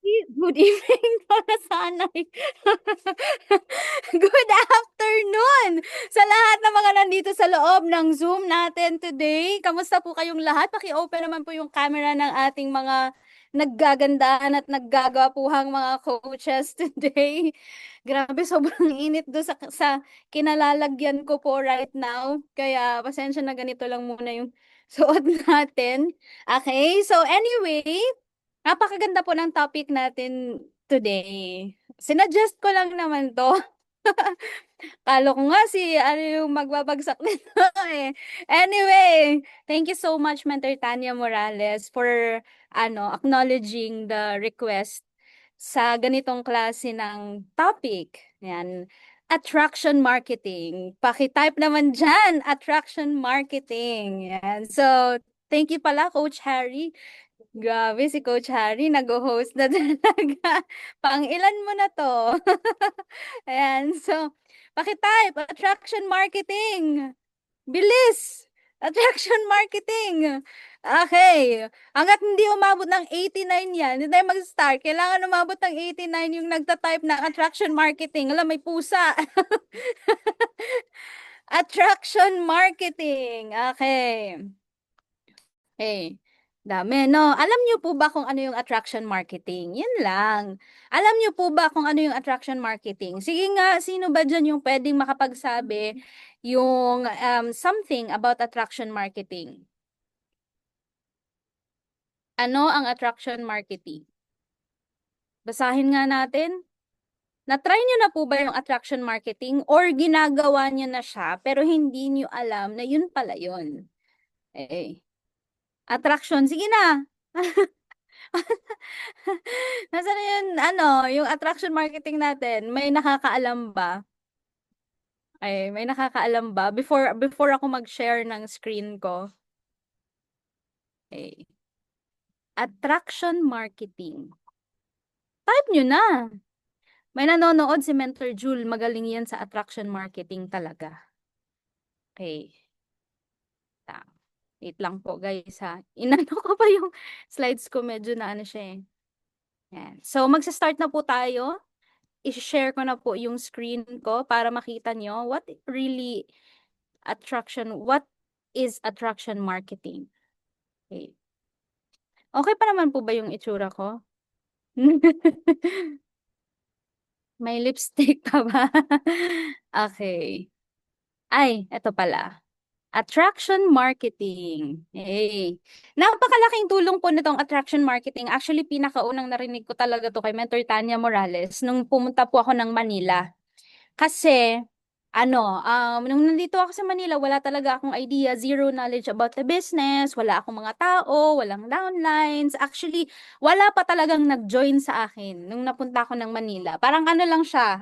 Good evening para sanay. Good afternoon sa lahat ng mga nandito sa loob ng Zoom natin today. Kamusta po kayong lahat? Paki-open naman po yung camera ng ating mga naggagandahan at naggagapuhang mga coaches today. Grabe, sobrang init do sa kinalalagyan ko po right now. Kaya pasensya na ganito lang muna yung suot natin. Okay, so anyway, napakaganda po ng topic natin today. Sinuggest ko lang naman to. Kala ko nga si ano yung magbabagsak nito eh. Anyway, thank you so much Mentor Tanya Morales for acknowledging the request sa ganitong klase ng topic. Yan. Attraction marketing. Paki-type naman dyan, attraction marketing. Yan. So, thank you pala Coach Harry. Grabe si Coach Harry, nag-host na talaga. Pang ilan mo na to? Ayan, so, pakitype, attraction marketing. Bilis! Attraction marketing. Okay. Hanggat hindi umabot ng 89 yan, hindi tayo mag-start. Kailangan umabot ng 89 yung nagta-type ng attraction marketing. Alam, may pusa. Attraction marketing. Okay. Eh, dami, no? Alam niyo po ba kung ano yung attraction marketing? Yan lang. Alam niyo po ba kung ano yung attraction marketing? Sige nga, sino ba dyan yung pwedeng makapagsabi yung something about attraction marketing? Ano ang attraction marketing? Basahin nga natin. Na-try niyo na po ba yung attraction marketing or ginagawa niyo na siya pero hindi niyo alam na yun pala yun? Eh, attraction, sige na. Nasaan na yun, yung attraction marketing natin, may nakakaalam ba? Ay, may nakakaalam ba? Before ako mag-share ng screen ko. Okay. Attraction marketing. Type nyo na. May nanonood si Mentor Jul. Magaling yan sa attraction marketing talaga. Okay. Wait lang po guys ha. Inano ko pa yung slides ko. Medyo na ano siya eh. Yan. So, magsa-start na po tayo. I-share ko na po yung screen ko para makita nyo what is attraction marketing. Okay. Okay pa naman po ba yung itsura ko? May lipstick pa ba? Okay. Ay, eto pala. Attraction marketing. Hey. Napakalaking tulong po nitong attraction marketing. Actually, pinakaunang narinig ko talaga to kay Mentor Tanya Morales nung pumunta po ako ng Manila. Kasi, nung nandito ako sa Manila, wala talaga akong idea, zero knowledge about the business, wala akong mga tao, walang downlines. Actually, wala pa talagang nag-join sa akin nung napunta ako ng Manila. Parang ano lang siya,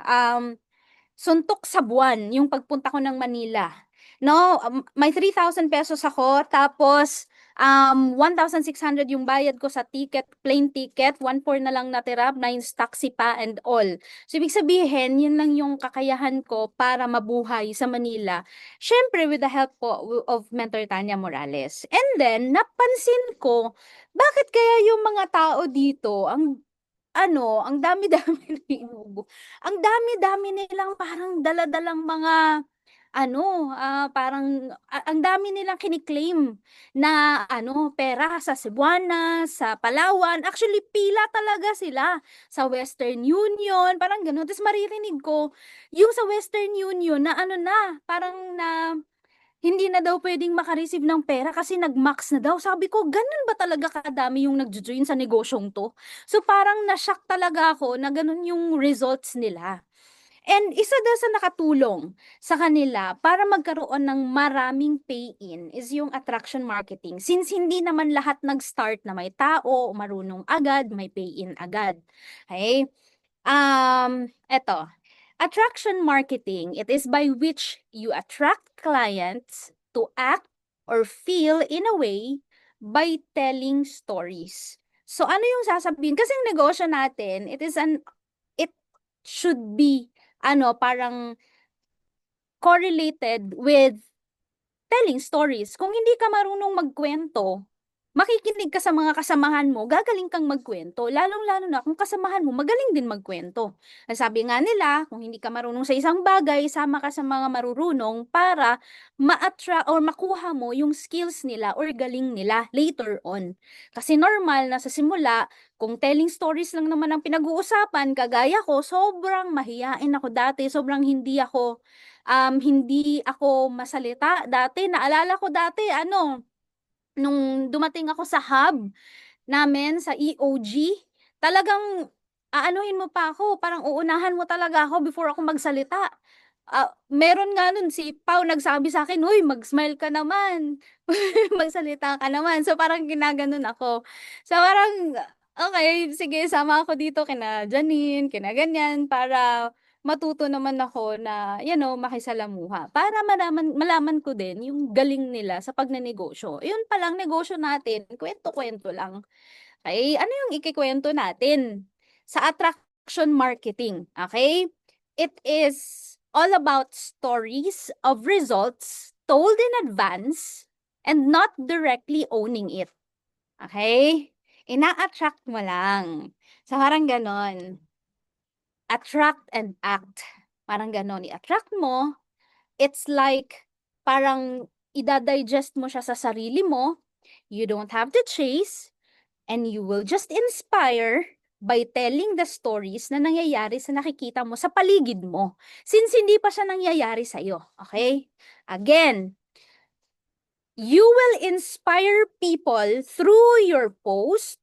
suntok sa buwan yung pagpunta ko ng Manila. No, may 3,000 pesos ako, tapos 1,600 yung bayad ko sa ticket, plane ticket, 1,400 na lang natira, 9 taxi pa and all. So, ibig sabihin, yun lang yung kakayahan ko para mabuhay sa Manila. Syempre, with the help po of Mentor Tanya Morales. And then, napansin ko, bakit kaya yung mga tao dito, ang dami-dami ang dami-dami nilang parang dala-dalang mga ang dami nilang kiniklaim na pera sa Cebuana, sa Palawan. Actually, pila talaga sila sa Western Union, parang gano'n. Tapos maririnig ko, yung sa Western Union na parang na hindi na daw pwedeng makareceive ng pera kasi nag-max na daw. Sabi ko, ganun ba talaga kadami yung nagjo-join sa negosyong to? So parang na-shock talaga ako na ganun yung results nila. And isa daw sa nakatulong sa kanila para magkaroon ng maraming pay-in is yung attraction marketing. Since hindi naman lahat nag-start na may tao, marunong agad, may pay-in agad. Okay? Eto. Attraction marketing, it is by which you attract clients to act or feel in a way by telling stories. So ano yung sasabihin? Kasi yung negosyo natin, it should be parang correlated with telling stories. Kung hindi ka marunong magkwento, makikinig ka sa mga kasamahan mo, gagaling kang magkwento. Lalong-lalo na kung kasamahan mo, magaling din magkwento. Sabi nga nila, kung hindi ka marunong sa isang bagay, sama ka sa mga marurunong para ma-attract or makuha mo yung skills nila or galing nila later on. Kasi normal na sa simula, kung telling stories lang naman ang pinag-uusapan, kagaya ko, sobrang mahiyain ako dati, sobrang hindi ako masalita dati. Naalala ko dati, nung dumating ako sa hub namin sa EOG, talagang aanuhin mo pa ako, parang uunahan mo talaga ako before ako magsalita. Meron nga nun si Pau nagsabi sa akin, "Uy, mag-smile ka naman. Magsalita ka naman." So parang ginaganon ako. So parang, okay, sige, sama ako dito kina Janine, kina ganyan, para matuto naman ako na, makisalamuha. Para malaman ko din yung galing nila sa pagnenegosyo. Yun palang negosyo natin, kwento-kwento lang. Okay, ano yung ikikwento natin? Sa attraction marketing, okay? It is all about stories of results told in advance and not directly owning it. Okay? Ina-attract mo lang. So, parang ganon. Attract and act. Parang ganon. I-attract mo. It's like, parang ida-digest mo siya sa sarili mo. You don't have to chase. And you will just inspire by telling the stories na nangyayari sa nakikita mo sa paligid mo. Since hindi pa siya nangyayari sa'yo. Okay? Again, you will inspire people through your posts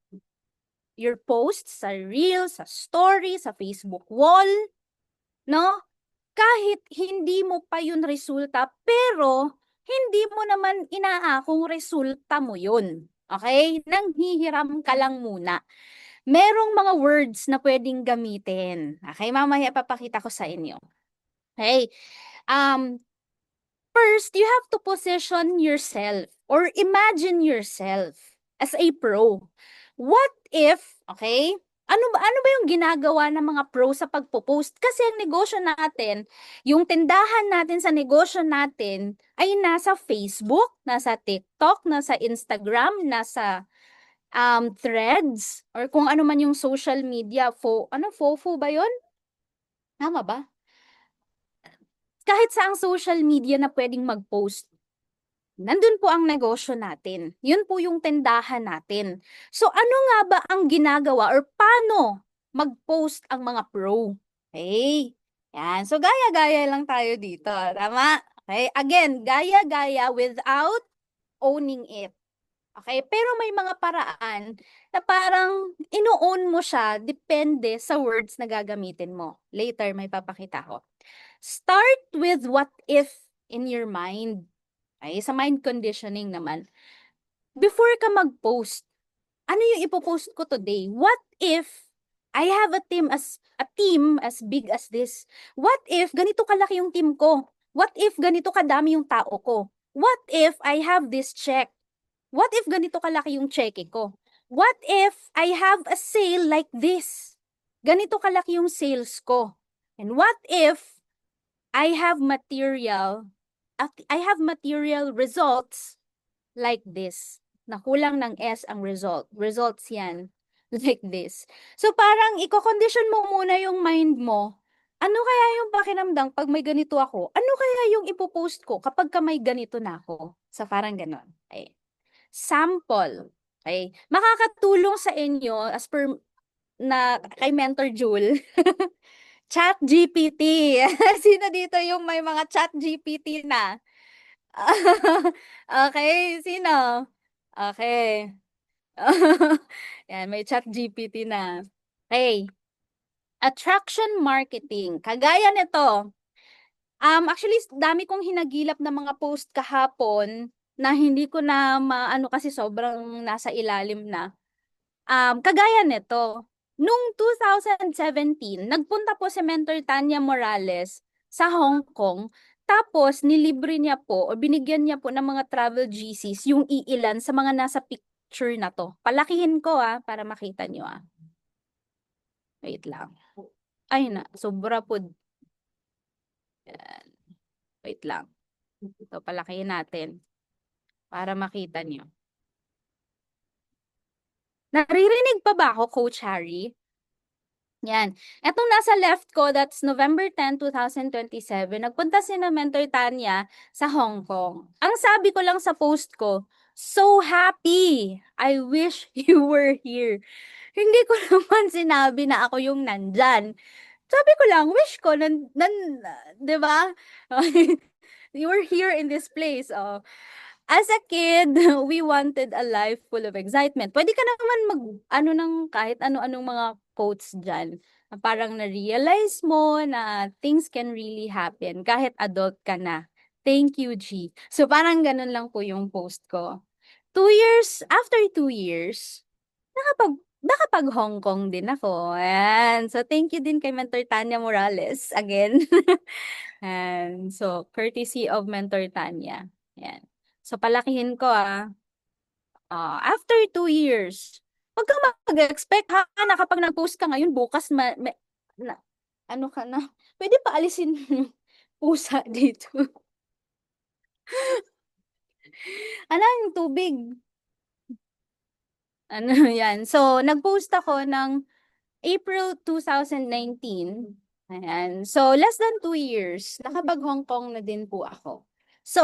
sa reels, sa stories, sa Facebook wall, no? Kahit hindi mo pa yun resulta, pero hindi mo naman inaakong resulta mo yun. Okay? Nanghihiram ka lang muna. Merong mga words na pwedeng gamitin. Okay, mamaya papakita ko sa inyo. Okay. Um, First, you have to position yourself or imagine yourself as a pro. What if, okay? Ano ba yung ginagawa ng mga pro sa pagpo-post? Kasi ang negosyo natin, yung tindahan natin sa negosyo natin ay nasa Facebook, nasa TikTok, nasa Instagram, nasa Threads, or kung ano man yung social media, Fofo ba yun? Tama ba? Kahit sa ang social media na pwedeng mag-post, nandun po ang negosyo natin. Yun po yung tindahan natin. So ano nga ba ang ginagawa or paano mag-post ang mga pro? Okay? Yan. So gaya-gaya lang tayo dito. Tama? Okay? Again, gaya-gaya without owning it. Okay? Pero may mga paraan na parang ino-own mo siya depende sa words na gagamitin mo. Later, may papakita ko. Start with what if in your mind. Okay? Sa mind conditioning naman. Before ka mag-post, ano yung ipopost ko today? What if I have a team as big as this? What if ganito kalaki yung team ko? What if ganito kadami yung tao ko? What if I have this check? What if ganito kalaki yung cheque ko? What if I have a sale like this? Ganito kalaki yung sales ko. And what if I have material results like this? Nakulang ng S ang result. Results yan. Like this. So parang i-condition mo muna yung mind mo. Ano kaya yung pakiramdam pag may ganito ako? Ano kaya yung ipopost ko kapag ka may ganito na ako? Sa parang ganon. Okay. Sample. Okay? Makakatulong sa inyo as per na kay Mentor Jewel. Chat GPT. Sino dito yung may mga Chat GPT na? Okay, sino? Okay. Yan, may Chat GPT na. Okay. Attraction marketing. Kagaya nito. Actually, dami kong hinagilap na mga post kahapon na hindi ko na maano kasi sobrang nasa ilalim na. Kagaya nito, nung 2017, nagpunta po si Mentor Tanya Morales sa Hong Kong, tapos nilibre niya po o binigyan niya po ng mga travel GCs yung iilan sa mga nasa picture na to. Palakihin ko para makita niyo Wait lang. Ay na, sobra po. Yan. Wait lang. Ito, palakihin natin para makita niyo. Naririnig pa ba ako, Coach Harry? Yan. Etong nasa left ko, that's November 10, 2027. Nagpunta si na Mentor Tanya sa Hong Kong. Ang sabi ko lang sa post ko, so happy! I wish you were here. Hindi ko naman sinabi na ako yung nandyan. Sabi ko lang, wish ko, 'di ba? You were here in this place. Oh. As a kid, we wanted a life full of excitement. Pwede ka naman ano ng kahit ano-anong mga quotes dyan. Na parang na-realize mo na things can really happen kahit adult ka na. Thank you, G. So parang ganun lang po yung post ko. 2 years, after 2 years, nakapag Hong Kong din ako. Ayan. So, thank you din kay Mentor Tanya Morales again. And so, courtesy of Mentor Tanya. Ayan. So, palakihin ko after 2 years, wag kang mag-expect ha, na kapag nag-post ka ngayon, bukas na, ano ka na, pwede pa alisin yung pusa dito. Ano yung tubig? Ano yan. So, nag-post ako ng April 2019. Ayan. So, less than 2 years, nakapag-Hong Kong na din po ako. So,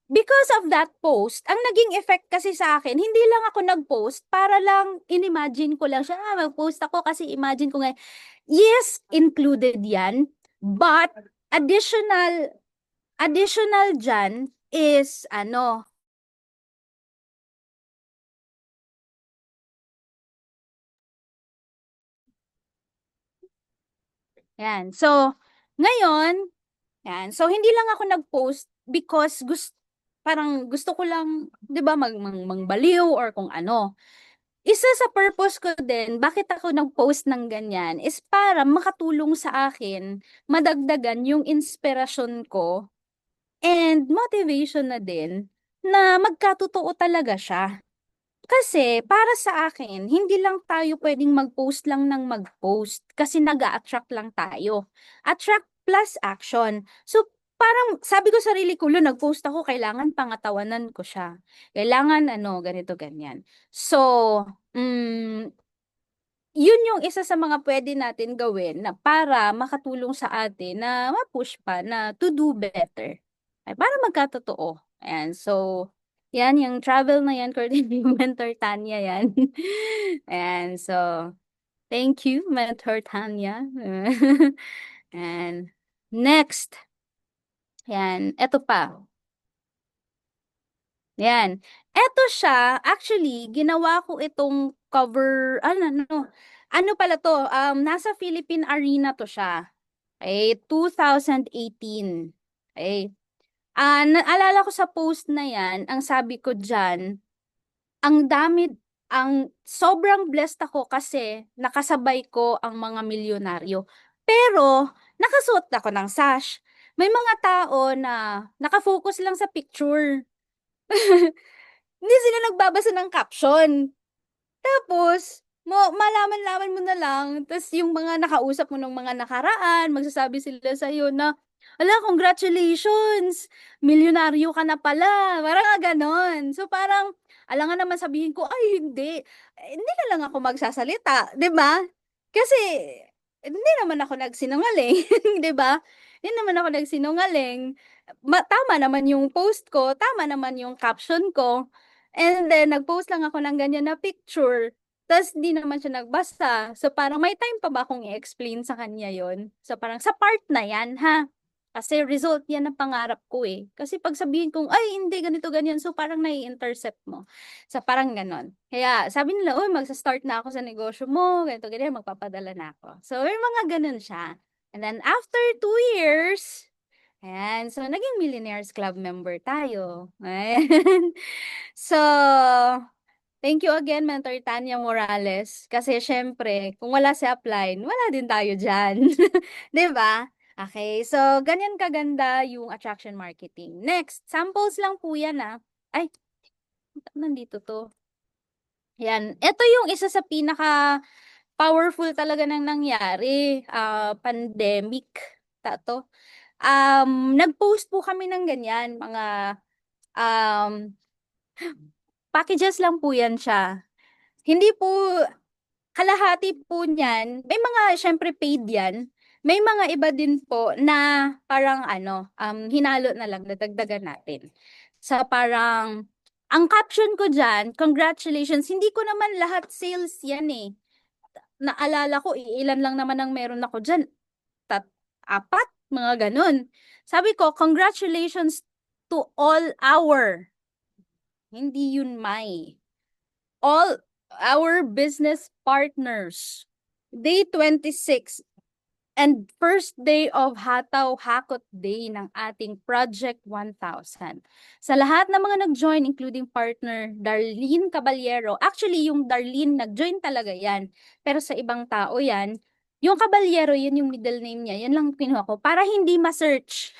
because of that post, ang naging effect kasi sa akin, hindi lang ako nag-post para lang in-imagine ko lang siya, mag-post ako kasi imagine ko nga, yes, included yan, but additional dyan is, yan. So, ngayon, yan. So, hindi lang ako nag-post because parang gusto ko lang, 'di ba, mangbaliw or kung ano. Isa sa purpose ko din, bakit ako nag-post ng ganyan, is para makatulong sa akin, madagdagan yung inspirasyon ko and motivation na din na magkatotoo talaga siya. Kasi para sa akin, hindi lang tayo pwedeng mag-post lang ng mag-post kasi nag-a-attract lang tayo. Attract plus action. So parang sabi ko sarili ko, nag-post ako, kailangan pangatawanan ko siya. Kailangan ganito, ganyan. So, mm, yun yung isa sa mga pwede natin gawin na para makatulong sa atin na ma-push pa na to do better. Ay, para magkatotoo. Ayan. So, yan, yung travel na yan, coordinating Mentor Tanya yan. Ayan. So, thank you, Mentor Tanya. And next, yan, eto pa. Yan. Eto siya, actually, ginawa ko itong cover, ano pala to, nasa Philippine Arena to siya. Okay, 2018. Okay. Naalala ko sa post na yan, ang sabi ko dyan, ang dami, sobrang blessed ako kasi nakasabay ko ang mga milyonaryo. Pero, nakasuot ako ng sash. May mga tao na nakafocus lang sa picture. Hindi sila nagbabasa ng caption. Tapos, malaman-laman mo na lang, tapos yung mga nakausap mo ng mga nakaraan, magsasabi sila sa'yo na, ala, congratulations! Milyonaryo ka na pala. Parang nga ganon. So parang, alangan naman sabihin ko, ay hindi. Hindi na lang ako magsasalita, 'di ba? Kasi, hindi naman ako nagsinungaling, 'di ba? Hindi naman ako nagsinungaling. Tama naman yung post ko, tama naman yung caption ko. And then, nag-post lang ako ng ganyan na picture. Tapos, di naman siya nagbasa. So, parang may time pa ba akong i-explain sa kanya yon. So, parang sa part na yan, ha? Kasi result yan ng pangarap ko eh. Kasi pag sabihin kong, ay, hindi, ganito, ganyan. So, parang nai-intercept mo. So, parang ganon. Kaya, sabi nila, uy, magsa-start na ako sa negosyo mo. Ganito, ganyan, magpapadala na ako. So, may mga ganon siya. And then, after 2 years, ayan, so naging Millionaires Club member tayo. Ayan. So, thank you again, Mentor Tanya Morales. Kasi syempre, kung wala si upline, wala din tayo dyan. 'Di ba? Okay, so ganyan kaganda yung attraction marketing. Next, samples lang po yan Ay, nandito to. Yan. Ito yung isa sa pinaka powerful talaga nang nangyari. Pandemic. Tato. Nag-post po kami ng ganyan, mga um, packages lang po yan siya. Hindi po, kalahati po niyan, may mga syempre paid yan. May mga iba din po na parang ano, hinalo na lang, nadagdagan natin. Sa parang, ang caption ko dyan, congratulations, hindi ko naman lahat sales yan eh. Naalala ko, ilan lang naman ang meron ako dyan. Apat, mga ganun. Sabi ko, congratulations to all our, hindi yun may, all our business partners. Day 26 and first day of Hataw Hakot Day ng ating Project 1000. Sa lahat ng mga nag-join, including partner Darlene Caballero, actually yung Darlene nag-join talaga yan, pero sa ibang tao yan, yung Caballero, yun yung middle name niya, yan lang kinuha ko, para hindi ma-search.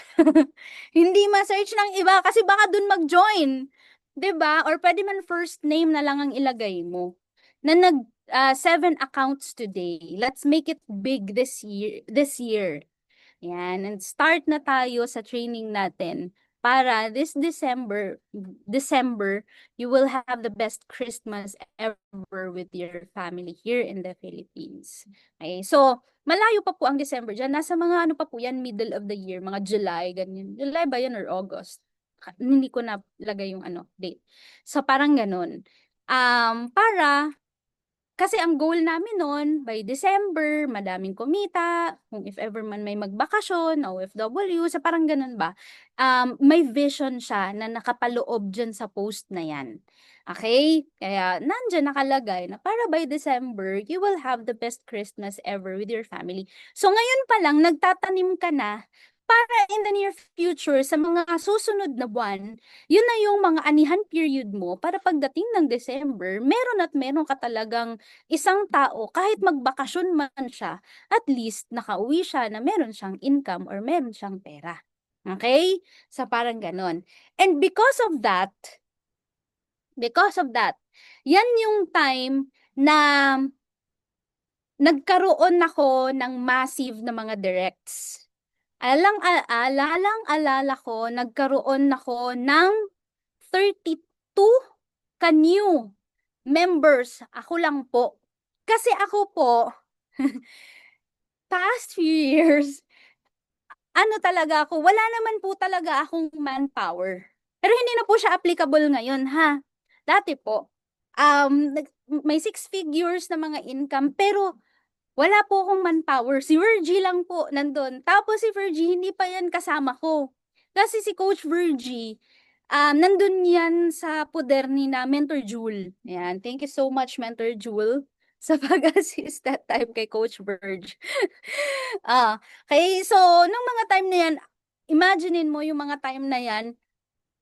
Hindi ma-search ng iba, kasi baka dun mag-join. 'Di ba? Or pwede man first name na lang ang ilagay mo. Na nag 7 accounts today. Let's make it big this year. This year. Yan. And start na tayo sa training natin para this December, you will have the best Christmas ever with your family here in the Philippines. Okay, so malayo pa po ang December dyan. Nasa mga ano pa po yan, middle of the year, mga July, ganyan. July ba yan or August? Hindi ko na lagay yung ano, date. So parang ganun. Para kasi ang goal namin noon, by December, madaming kumita, kung if ever man may magbakasyon, OFW, sa parang ganun ba, may vision siya na nakapaloob dyan sa post na yan. Okay? Kaya nandyan nakalagay na para by December, you will have the best Christmas ever with your family. So ngayon pa lang, nagtatanim ka na para in the near future, sa mga susunod na buwan, yun na yung mga anihan period mo para pagdating ng December, meron at meron ka talagang isang tao, kahit magbakasyon man siya, at least nakauwi siya na meron siyang income or meron siyang pera. Okay? Sa parang ganon. And because of that, yan yung time na nagkaroon ako ng massive na mga directs. Alalang-alala ko, nagkaroon ako ng 32 ka-new members. Ako lang po. Kasi ako po, past few years, ano talaga ako, wala naman po talaga akong manpower. Pero hindi na po siya applicable ngayon, ha? Dati po, may 6 figures na mga income, pero wala po akong manpower. Si Virgie lang po nandun. Tapos si Virgie, hindi pa yan kasama ko. Kasi si Coach Virgie, nandun yan sa poder ni na Mentor Jewel. Yan. Thank you so much, Mentor Jewel, sa pag-assist that time kay Coach Virgie. Okay, so, nung mga time na yan, imaginein mo yung mga time na yan,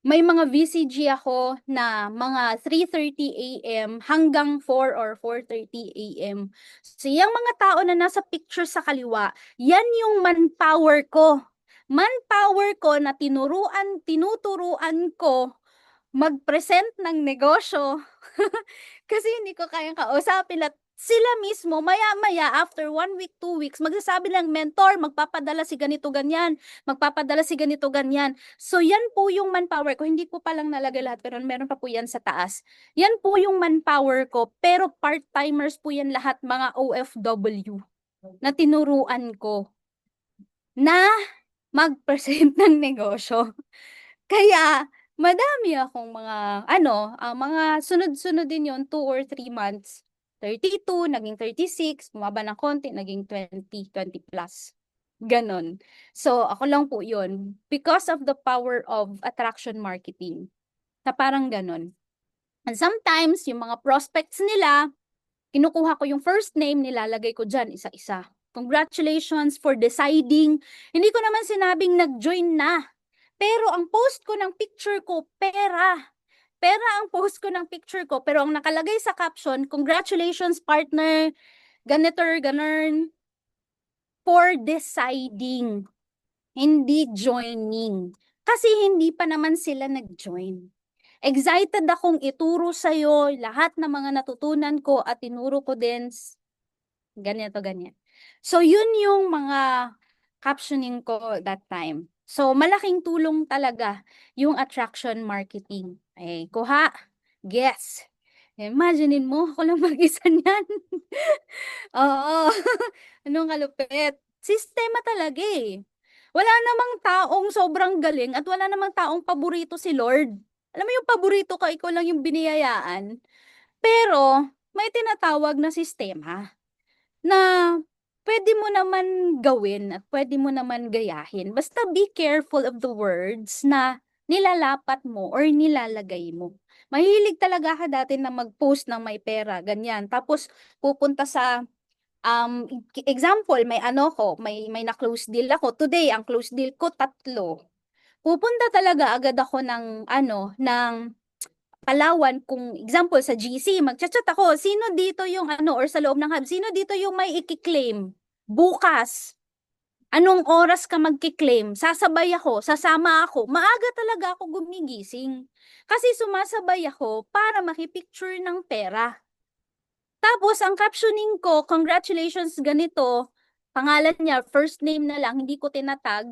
may mga VCG ako na mga 3:30 AM hanggang 4 or 4:30 AM. So, yung mga tao na nasa picture sa kaliwa, yan yung manpower ko. Manpower ko na tinuturuan ko mag-present ng negosyo. Kasi hindi ko kayang kausapin at sila mismo, maya-maya, after 1 week, 2 weeks, magsasabi lang, mentor, magpapadala si ganito, ganyan, magpapadala si ganito, ganyan. So, yan po yung manpower ko. Hindi ko palang nalagay lahat, pero meron pa po yan sa taas. Yan po yung manpower ko, pero part-timers po yan lahat, mga OFW, na tinuruan ko na mag-present ng negosyo. Kaya, madami akong mga, mga sunod-sunod din yon 2 or 3 months. 32, naging 36, bumaba ng konti, naging 20 plus. Ganon. So, ako lang po yun. Because of the power of attraction marketing. Na parang ganon. And sometimes, yung mga prospects nila, kinukuha ko yung first name, nilalagay ko dyan, isa-isa. Congratulations for deciding. Hindi ko naman sinabing nag-join na. Pero ang post ko ng picture ko, pera. Pera ang post ko ng picture ko. Pero ang nakalagay sa caption, congratulations partner, ganiter, ganern, for deciding. Hindi joining. Kasi hindi pa naman sila nag-join. Excited akong ituro sa'yo lahat ng mga natutunan ko at tinuro ko din ganito, ganyan. So, yun yung mga captioning ko that time. So, malaking tulong talaga yung attraction marketing. Okay, kuha, guess. Imaginein mo, ako lang mag-isa niyan. Oo. Anong kalupit? Sistema talaga eh. Wala namang taong sobrang galing at wala namang taong paborito si Lord. Alam mo yung paborito ka, ikaw lang yung biniyayaan. Pero may tinatawag na sistema na pwede mo naman gawin at pwede mo naman gayahin. Basta be careful of the words na nilalapat mo or nilalagay mo. Mahilig talaga ka dati na mag-post ng may pera, ganyan. Tapos pupunta sa example, may ano ko, may na-close deal ako. Today, ang close deal ko, 3. Pupunta talaga agad ako ng ano, ng Palawan, kung example sa GC, magchat-chat ako, sino dito yung ano, or sa loob ng hub, sino dito yung may i-claim bukas? Anong oras ka magki-claim? Sasabay ako, sasama ako. Maaga talaga ako gumigising. Kasi sumasabay ako para makipicture ng pera. Tapos, ang captioning ko, congratulations ganito, pangalan niya, first name na lang, hindi ko tinatag.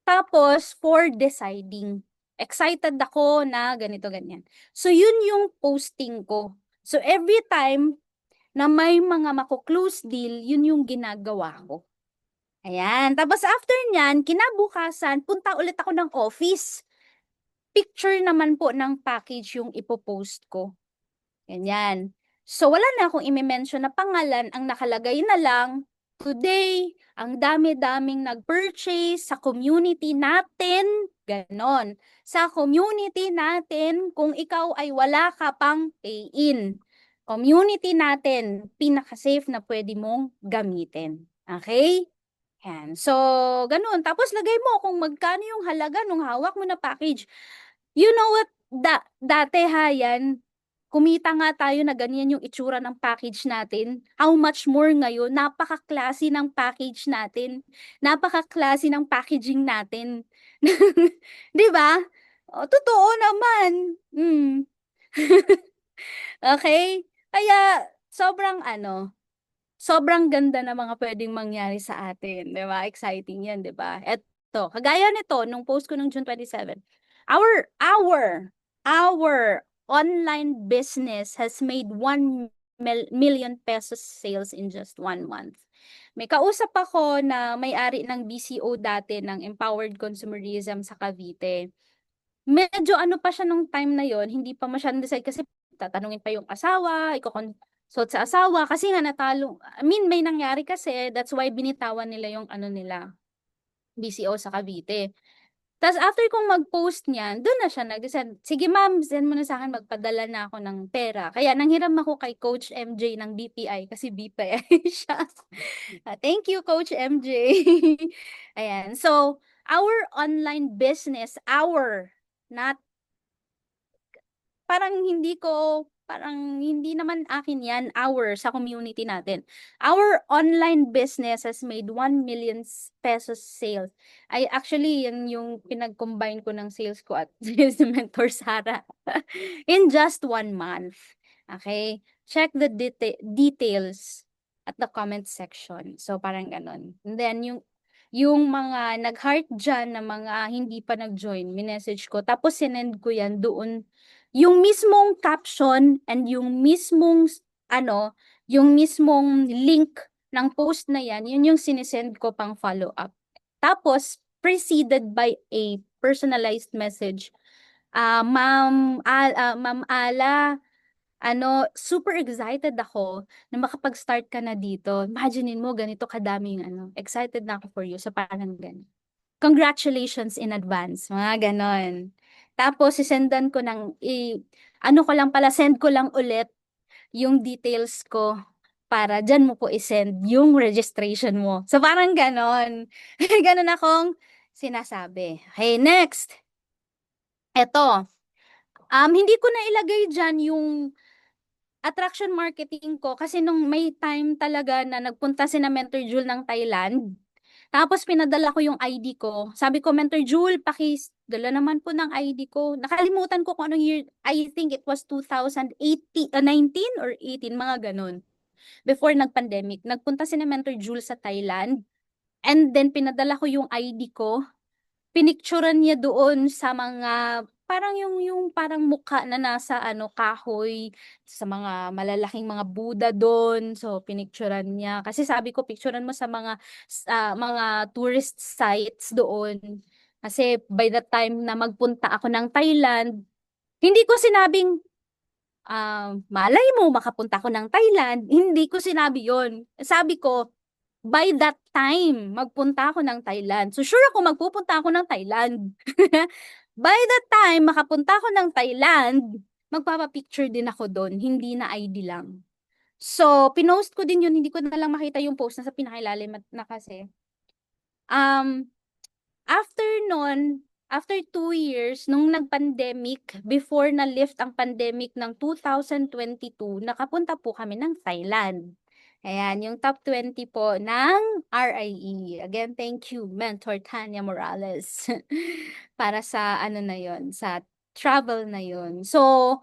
Tapos, for deciding. Excited ako na ganito, ganyan. So, yun yung posting ko. So, every time na may mga mako-close deal, yun yung ginagawa ko. Ayan. Tapos, after nyan, kinabukasan, punta ulit ako ng office. Picture naman po ng package yung ipopost ko. Ganyan. So, wala na akong imi-mention na pangalan. Ang nakalagay na lang, today, ang dami-daming nag-purchase sa community natin. Ganon. Sa community natin, kung ikaw ay wala ka pang pay-in. Community natin, pinaka-safe na pwede mong gamitin. Okay? Yan. So, ganun. Tapos, lagay mo kung magkano yung halaga nung hawak mo na package. You know what? Dati ha, yan, kumita nga tayo na ganyan yung itsura ng package natin. How much more ngayon? Napaka-classy ng package natin. Napaka-classy ng packaging natin. 'Di ba? O, totoo naman. Mm. Okay? Kaya sobrang ano, sobrang ganda na mga pwedeng mangyari sa atin, 'di ba? Exciting 'yan, 'di ba? Eto, kagaya nito nung post ko nung June 27. Our online business has made 1 million pesos sales in just 1 month. May kausap ako na may-ari ng BCO dati ng Empowered Consumerism sa Cavite. Medyo ano pa siya nung time na yon, hindi pa masyadong decide kasi tatanungin pa yung asawa, ikokonsult sa asawa kasi nga natalo. I mean, may nangyari kasi, that's why binitawan nila yung ano nila, BCO sa Cavite. Tapos after kong mag-post niyan, doon na siya nag-send. Sige ma'am, send mo na sa akin, magpadala na ako ng pera. Kaya nanghiram ako kay Coach MJ ng BPI kasi BPI siya. Thank you, Coach MJ. Ayan. So, our online business, not parang hindi naman akin yan, sa community natin. Our online business has made 1 million pesos sales. Actually, yan yung pinag-combine ko ng sales ko at sales ni Mentor Sara in just 1 month. Okay? Check the details at the comment section. So, parang ganon. And then, yung mga nag-heart dyan na mga hindi pa nag-join, minessage ko. Tapos, sinend ko yan doon. Yung mismong caption and yung mismong link ng post na yan, yun yung sinisend ko pang follow-up. Tapos, preceded by a personalized message. Ma'am Ala, super excited ako na makapag-start ka na dito. Imaginein mo, ganito kadaming excited na ako for you. So, parang ganun. Congratulations in advance, mga ganon. Tapos, sisendan ko send ko lang ulit yung details ko para dyan mo po isend yung registration mo. So, parang ganon. Ganon akong sinasabi. Okay, next. Eto. Hindi ko na ilagay dyan yung attraction marketing ko kasi nung may time talaga na nagpunta si na Mentor Jewel ng Thailand. Tapos pinadala ko yung ID ko. Sabi ko, Mentor Jewel, dala naman po ng ID ko. Nakalimutan ko kung anong year. I think it was 19 or 18, mga ganun. Before nag-pandemic. Nagpunta si na Mentor Jewel sa Thailand. And then pinadala ko yung ID ko. Pinicturean niya doon sa mga parang yung parang mukha na nasa ano, kahoy, sa mga malalaking mga Buddha doon. So, pinicturan niya. Kasi sabi ko, picturean mo sa mga tourist sites doon. Kasi by the time na magpunta ako ng Thailand, hindi ko sinabing, malay mo, makapunta ako ng Thailand. Hindi ko sinabi yon. Sabi ko, by that time, magpunta ako ng Thailand. So, sure ako magpupunta ako ng Thailand. By that time, makapunta ako ng Thailand, magpapapicture din ako doon, hindi na ID lang. So, pinost ko din yun, hindi ko na lang makita yung post na sa pinakailalim na kasi. Um, After nun, after 2 years, nung nag-pandemic, before na-lift ang pandemic ng 2022, nakapunta po kami ng Thailand. Ayan, yung top 20 po ng RIE. Again, thank you, Mentor Tanya Morales. Para sa ano na yon, sa travel na yon. So,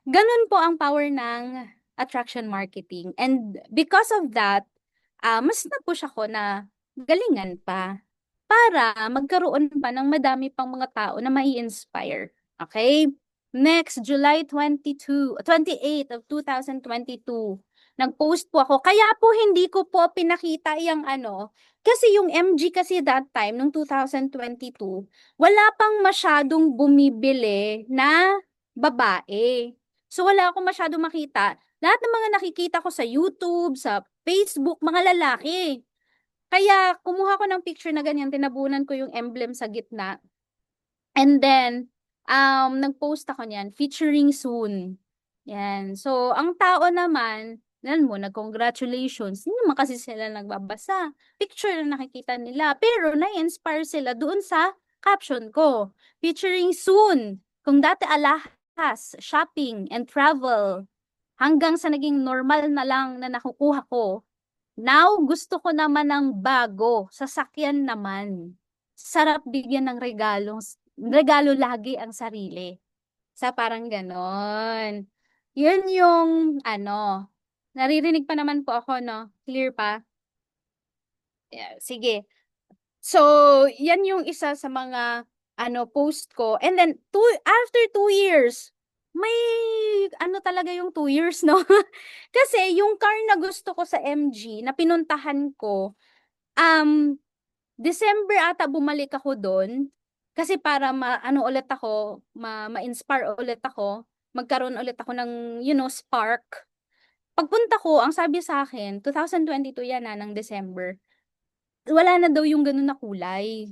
ganun po ang power ng attraction marketing. And because of that, mas na-push ako na galingan pa para magkaroon pa ng madami pang mga tao na mai-inspire. Okay? Next, July 28 of 2022, nag-post po ako. Kaya po hindi ko po pinakita yung ano, kasi yung MG kasi that time, nung 2022, wala pang masyadong bumibili na babae. So wala akong masyadong makita. Lahat ng mga nakikita ko sa YouTube, sa Facebook, mga lalaki. Kaya kumuha ko ng picture na ganyan, tinabunan ko yung emblem sa gitna. And then, nag-post ako niyan, featuring soon. Yan. So, ang tao naman, yan mo, nag-congratulations. Hindi naman kasi sila nagbabasa. Picture na nakikita nila. Pero, na-inspire sila doon sa caption ko. Featuring soon. Kung dati alahas, shopping, and travel, hanggang sa naging normal na lang na nakukuha ko, now, gusto ko naman ng bago. Sasakyan naman. Sarap bigyan ng regalo. Regalo lagi ang sarili. Sa parang ganon. Yun yung, ano, naririnig pa naman po ako, no? Clear pa? Yeah, sige. So, yan yung isa sa mga, ano, post ko. And then, after 2 years, may, ano talaga yung 2 years, no? Kasi, yung car na gusto ko sa MG, na pinuntahan ko, Um, December ata bumalik ako doon kasi para ano ulit ako, ma-inspire ulit ako, magkaroon ulit ako ng, spark. Pagpunta ko, ang sabi sa akin, 2022 yan ng December, wala na daw yung ganun na kulay.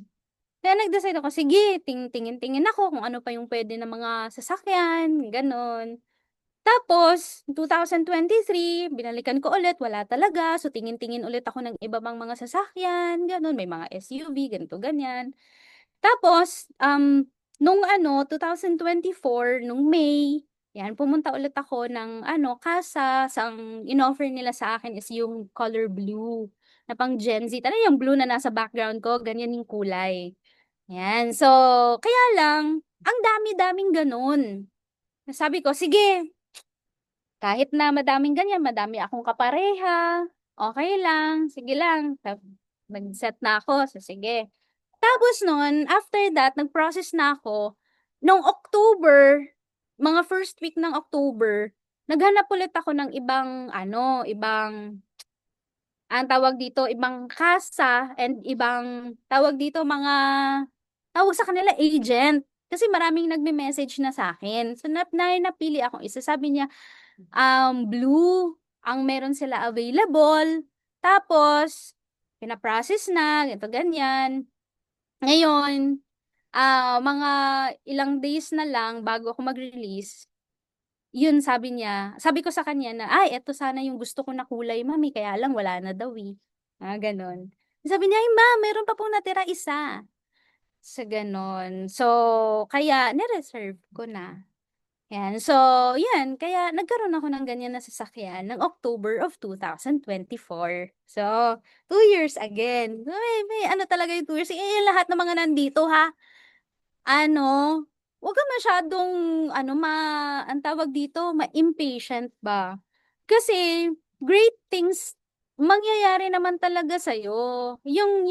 Kaya nag-decide ako, sige, tingin-tingin ako kung ano pa yung pwede na mga sasakyan, ganun. Tapos, 2023, binalikan ko ulit, wala talaga. So, tingin-tingin ulit ako ng iba pang mga sasakyan, ganun. May mga SUV, ganito, ganyan. Tapos, nung 2024, nung May, yan, pumunta ulit ako ng, Casa. Ang in-offer nila sa akin is yung color blue na pang Gen Z. Talaga yung blue na nasa background ko, ganyan yung kulay. Yan. So, kaya lang, ang dami-daming ganun. Sabi ko, sige, kahit na madaming ganyan, madami akong kapareha, okay lang, sige lang. Nag-set na ako, so sige. Tapos nun, after that, nag-process na ako. Noong October, mga first week ng October, naghanap ulit ako ng ang tawag dito, ibang kasa and ibang, tawag dito, tawag sa kanila, agent. Kasi maraming nagme-message na sa akin. So, napili akong isa. Sabi niya, blue ang meron sila available. Tapos, pinaprocess na, ganito, ganyan. Ngayon, mga ilang days na lang bago ako mag-release, yun sabi ko sa kanya na, ay, eto sana yung gusto ko na kulay, mami, kaya lang wala na daw eh. Ganon. Sabi niya, ay, ma, meron pa pong natira isa. Sa ganon. So, kaya, nireserve ko na. Yan. So, yan. Kaya nagkaroon ako ng ganyan na sasakyan ng October of 2024. So, 2 years again. May ano talaga yung 2 years. Lahat ng mga nandito, ha? Huwag ka masyadong, ang tawag dito, ma-impatient ba? Kasi, great things mangyayari naman talaga sa'yo. Yung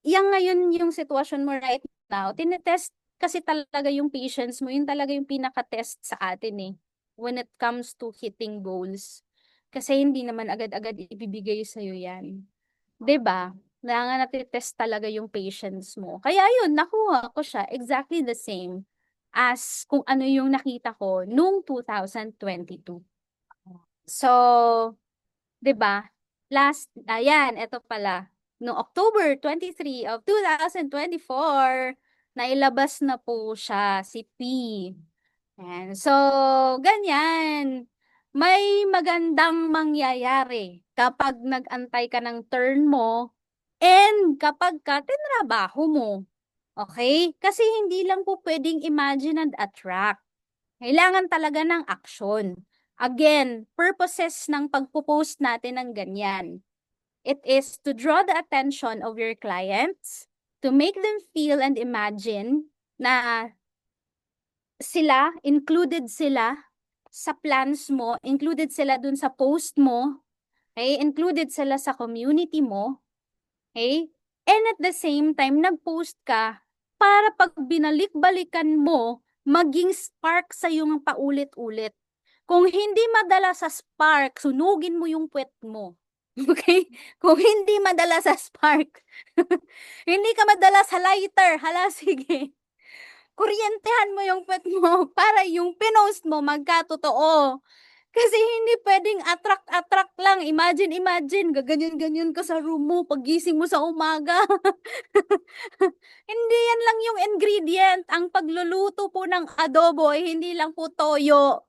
ngayon, yung sitwasyon mo right now, tinetest kasi talaga yung patience mo, yun talaga yung pinaka-test sa atin eh. When it comes to hitting goals. Kasi hindi naman agad-agad ibibigay sa'yo yan. 'Di ba? Kailangan natitest talaga yung patience mo. Kaya yun, nakuha ko siya exactly the same as kung ano yung nakita ko nung 2022. So, 'di ba? Ayan, eto pala. Noong October 23 of 2024, nailabas na po siya, si P. Ayan. So, ganyan. May magandang mangyayari kapag nag-antay ka ng turn mo and kapag ka tinrabaho mo. Okay? Kasi hindi lang po pwedeng imagine and attract. Kailangan talaga ng action. Again, purposes ng pagpo-post natin ng ganyan. It is to draw the attention of your clients, to make them feel and imagine na included sila sa plans mo, included sila dun sa post mo, okay? Included sila sa community mo, okay? And at the same time, nag-post ka para pag binalik-balikan mo, maging spark sa yung paulit-ulit. Kung hindi madala sa spark, sunugin mo yung puwet mo. Okay? Kung hindi madala sa spark, hindi ka madala sa lighter, hala sige. Kuryentehan mo yung puwet mo para yung pinost mo magkatotoo. Kasi hindi pwedeng attract lang. Imagine, gaganyan-ganyan ka sa room mo, paggising mo sa umaga. Hindi yan lang yung ingredient. Ang pagluluto po ng adobo ay hindi lang po toyo.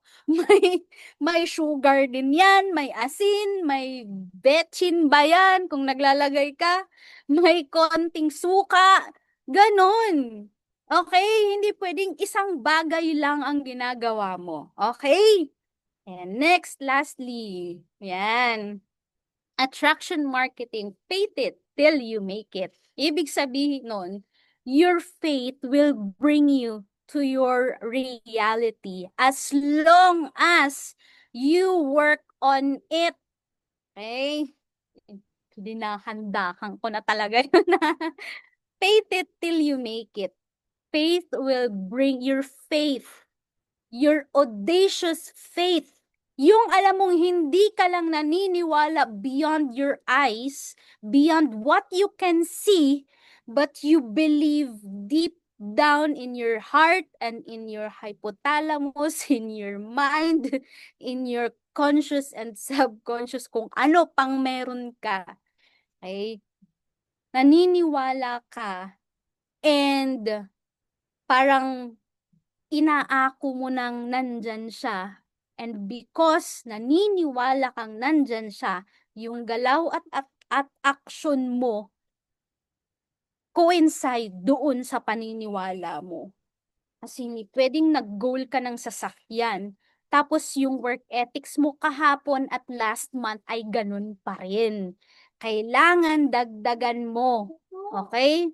May sugar din yan, may asin, may betchin ba yan kung naglalagay ka, may konting suka, ganon. Okay? Hindi pwedeng isang bagay lang ang ginagawa mo. Okay? And next, lastly, yan. Attraction marketing, faith it till you make it. Ibig sabihin nun, your faith will bring you to your reality as long as you work on it. Okay? Dinahandakan ko na talaga yun. Faith it till you make it. Faith will bring your audacious faith. Yung alam mong hindi ka lang naniniwala beyond your eyes, beyond what you can see, but you believe deep down in your heart and in your hypothalamus, in your mind, in your conscious and subconscious, kung ano pang meron ka. Okay? Naniniwala ka and parang inaako mo nang nandyan siya. And because naniniwala kang nandyan siya, yung galaw at action mo coincide doon sa paniniwala mo. Kasi hindi pwedeng nag-goal ka ng sasakyan, tapos yung work ethics mo kahapon at last month ay ganun pa rin. Kailangan dagdagan mo. Okay?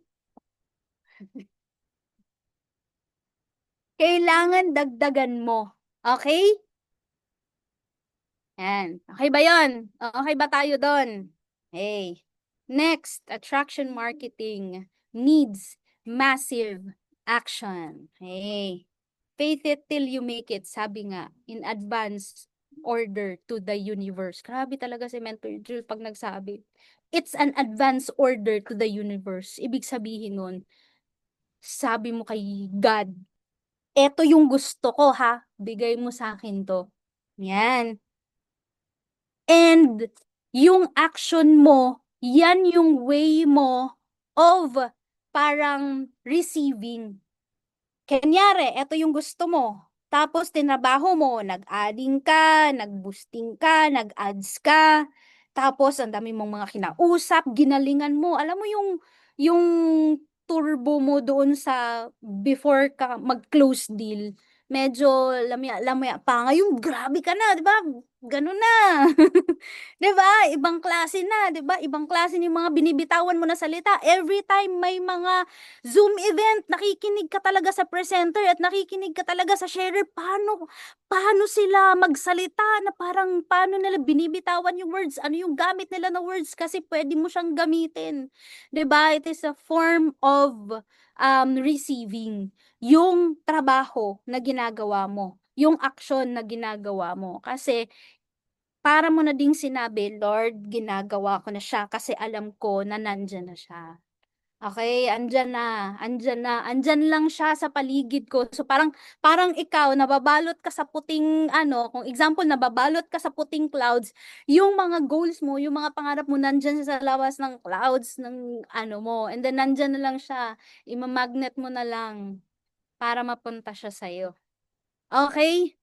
Kailangan dagdagan mo. Okay? Yan. Okay ba yon? Okay ba tayo doon? Hey. Next, attraction marketing needs massive action. Hey. Faith it till you make it. Sabi nga, in advance order to the universe. Grabe talaga si Mentor Jill pag nagsabi. It's an advance order to the universe. Ibig sabihin nun, sabi mo kay God, eto yung gusto ko ha, bigay mo sa akin to. Yan. And yung action mo, yan yung way mo of parang receiving. Kanyari, eto yung gusto mo. Tapos tinabaho mo, nag-adding ka, nag-boosting ka, nag-ads ka. Tapos ang dami mong mga kinausap, ginalingan mo. Alam mo yung turbo mo doon sa before ka mag-close deal. Medyo lamya pa. Ngayon, grabe ka na, di ba? Ganun na. 'Di ba? Ibang klase na, 'di ba? Ibang klase yung mga binibitawan mo na salita. Every time may mga Zoom event, nakikinig ka talaga sa presenter at nakikinig ka talaga sa sharer. Paano sila magsalita na parang paano nila binibitawan yung words? Ano yung gamit nila na words kasi pwede mo siyang gamitin. 'Di ba? It is a form of receiving yung trabaho na ginagawa mo, yung aksyon na ginagawa mo. Kasi para mo na ding sinabi, Lord, ginagawa ko na siya kasi alam ko na nandyan na siya. Okay, andyan lang siya sa paligid ko. So parang ikaw nababalot ka sa puting ano, kung example nababalot ka sa puting clouds, yung mga goals mo, yung mga pangarap mo nandyan sa labas ng clouds ng ano mo. And then nandyan na lang siya. Imamagnet mo na lang para mapunta siya sa iyo. Okay?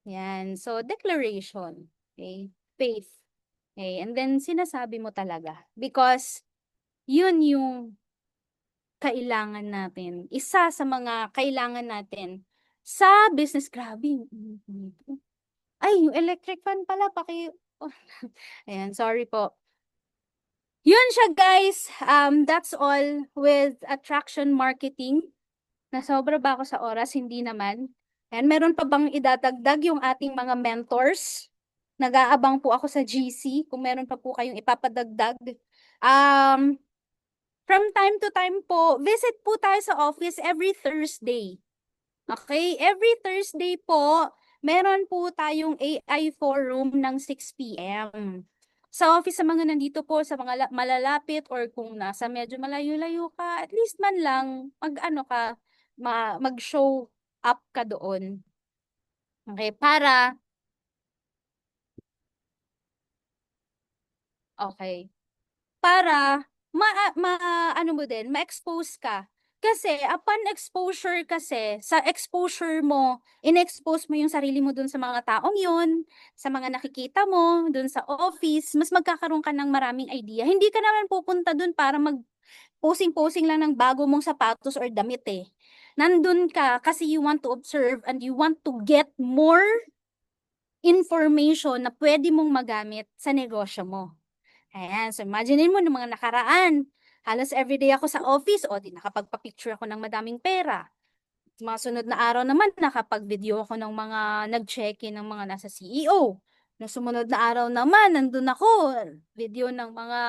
Yan. So declaration. Okay? Faith. Okay, and then sinasabi mo talaga because yun yung kailangan natin. Isa sa mga kailangan natin sa business. Grabe. Ay, yung electric fan pala. Oh, ayan, sorry po. Yun siya guys. That's all with attraction marketing. Nasobra ba ako sa oras? Hindi naman. And meron pa bang idadagdag yung ating mga mentors? Nag-aabang po ako sa GC kung meron pa po kayong ipapadagdag. Um, from time to time po, visit po tayo sa office every Thursday. Okay? Every Thursday po, meron po tayong AI forum ng 6 p.m. Sa office sa mga nandito po, sa mga malalapit or kung nasa medyo malayo-layo ka, at least man lang, mag-ano ka, mag-show up ka doon. Okay? Okay. Para ano mo din, ma-expose ka. Kasi upon exposure kasi, sa exposure mo, in-expose mo yung sarili mo dun sa mga taong yun, sa mga nakikita mo, dun sa office, mas magkakaroon ka ng maraming idea. Hindi ka naman pupunta dun para mag-posing-posing lang ng bago mong sapatos or damit eh. Nandun ka kasi you want to observe and you want to get more information na pwede mong magamit sa negosyo mo. Ayan, so imaginein mo ng mga nakaraan. Halos everyday ako sa office, o di nakapagpa-picture ako ng madaming pera. Mga sunod na araw naman, nakapag-video ako ng mga nag-check-in ng mga nasa CEO. Na sumunod na araw naman, nandun ako, video ng mga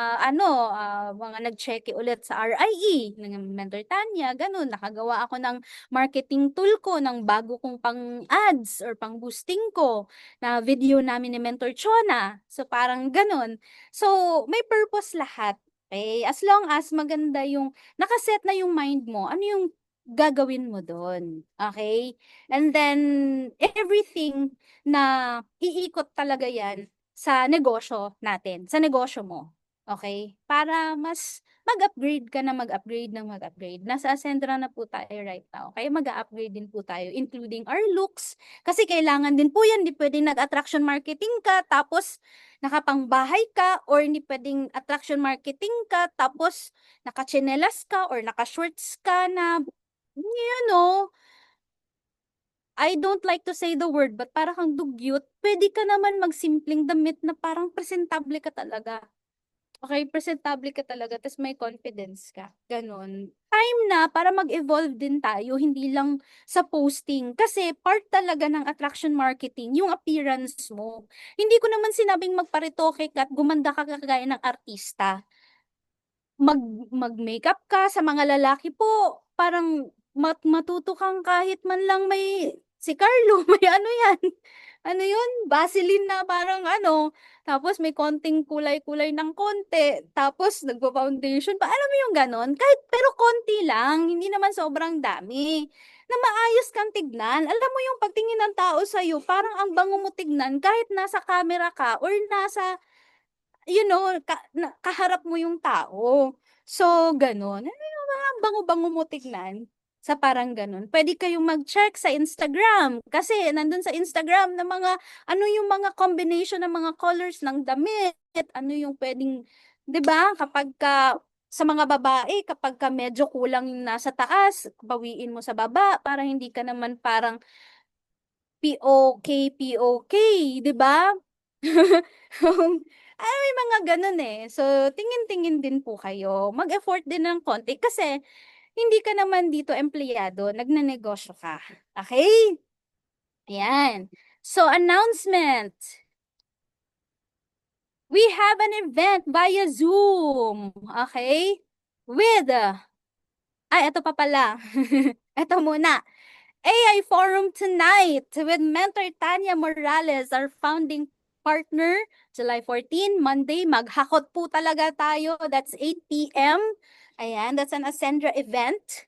mga nag-check-in ulit sa RIE, ng Mentor Tanya, ganun. Nakagawa ako ng marketing tool ko, ng bago kong pang-ads or pang-boosting ko, na video namin ni Mentor Chona. So parang ganun. So may purpose lahat. Okay? As long as maganda yung, nakaset na yung mind mo, ano yung gagawin mo doon. Okay? And then, everything na iikot talaga yan sa negosyo natin, sa negosyo mo. Okay? Para mas mag-upgrade ka na mag-upgrade ng mag-upgrade. Nasa Ascendra na po tayo right now. Kaya mag-upgrade din po tayo, including our looks. Kasi kailangan din po yan. Hindi pwedeng nag-attraction marketing ka, tapos nakapangbahay ka, or hindi pwedeng attraction marketing ka, tapos nakachinelas ka, or naka-shorts ka na I don't like to say the word, but para kang dugyot, pwede ka naman magsimpleng damit na parang presentable ka talaga. Okay, presentable ka talaga, tapos may confidence ka. Ganon. Time na para mag-evolve din tayo, hindi lang sa posting. Kasi part talaga ng attraction marketing, yung appearance mo. Hindi ko naman sinabing magparitoke ka at gumanda ka kagaya ng artista. mag mag-makeup ka. Sa mga lalaki po, parang matuto kang kahit man lang may si Carlo, may ano yan, ano yun, Vaseline na parang ano, tapos may konting kulay-kulay ng konti, tapos nagpo-foundation pa. Alam mo yung ganon? Kahit pero konti lang, hindi naman sobrang dami. Na maayos kang tignan. Alam mo yung pagtingin ng tao sa'yo, parang ang bango mo tignan kahit nasa camera ka or nasa kaharap mo yung tao. So, gano'n. Ano yung mga bango-bango mo tignan? Sa parang gano'n. Pwede kayong mag-check sa Instagram. Kasi nandun sa Instagram na ano yung mga combination ng mga colors ng damit. Ano yung pwedeng, 'di ba? Sa mga babae, kapag ka medyo kulang yung nasa taas, bawiin mo sa baba para hindi ka naman parang POK, POK, 'di ba? May mga gano'n, eh. So, tingin-tingin din po kayo. Mag-effort din ng konti kasi hindi ka naman dito empleyado, nagnenegosyo ka. Okay? Ayan. So, announcement. We have an event via Zoom. Okay? With, ito pa pala. Ito muna. AI Forum tonight with Mentor Tanya Morales, our founding partner. July 14, Monday, maghakot po talaga tayo. That's 8 p.m. Ayan, that's an Ascendra event.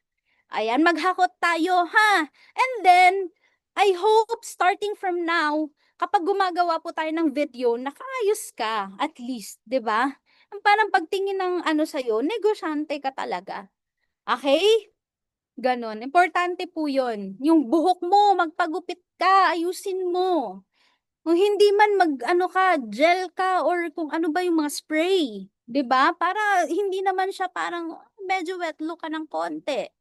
Ayan, maghakot tayo, ha? And then, I hope starting from now, kapag gumagawa po tayo ng video, nakaayos ka, at least, di ba? Parang pagtingin ng ano sa'yo, negosyante ka talaga. Okay? Ganon. Importante po yun. Yung buhok mo, magpagupit ka, ayusin mo. Kung hindi man ano ka, gel ka, or kung ano ba yung mga spray. 'Di ba? Para hindi naman siya parang medyo wet look ka ng konti.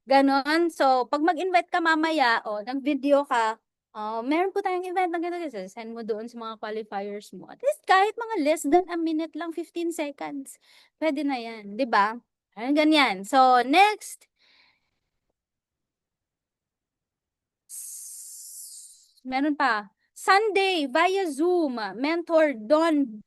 Ganon. So, pag mag-invite ka mamaya, nag-video ka, meron po tayong event na ganito, send mo doon sa mga qualifiers mo. At least kahit mga less than a minute lang, 15 seconds. Pwede na yan, 'di ba? Ganyan. So, next, meron pa. Sunday, via Zoom, Mentor Don.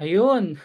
Ayun.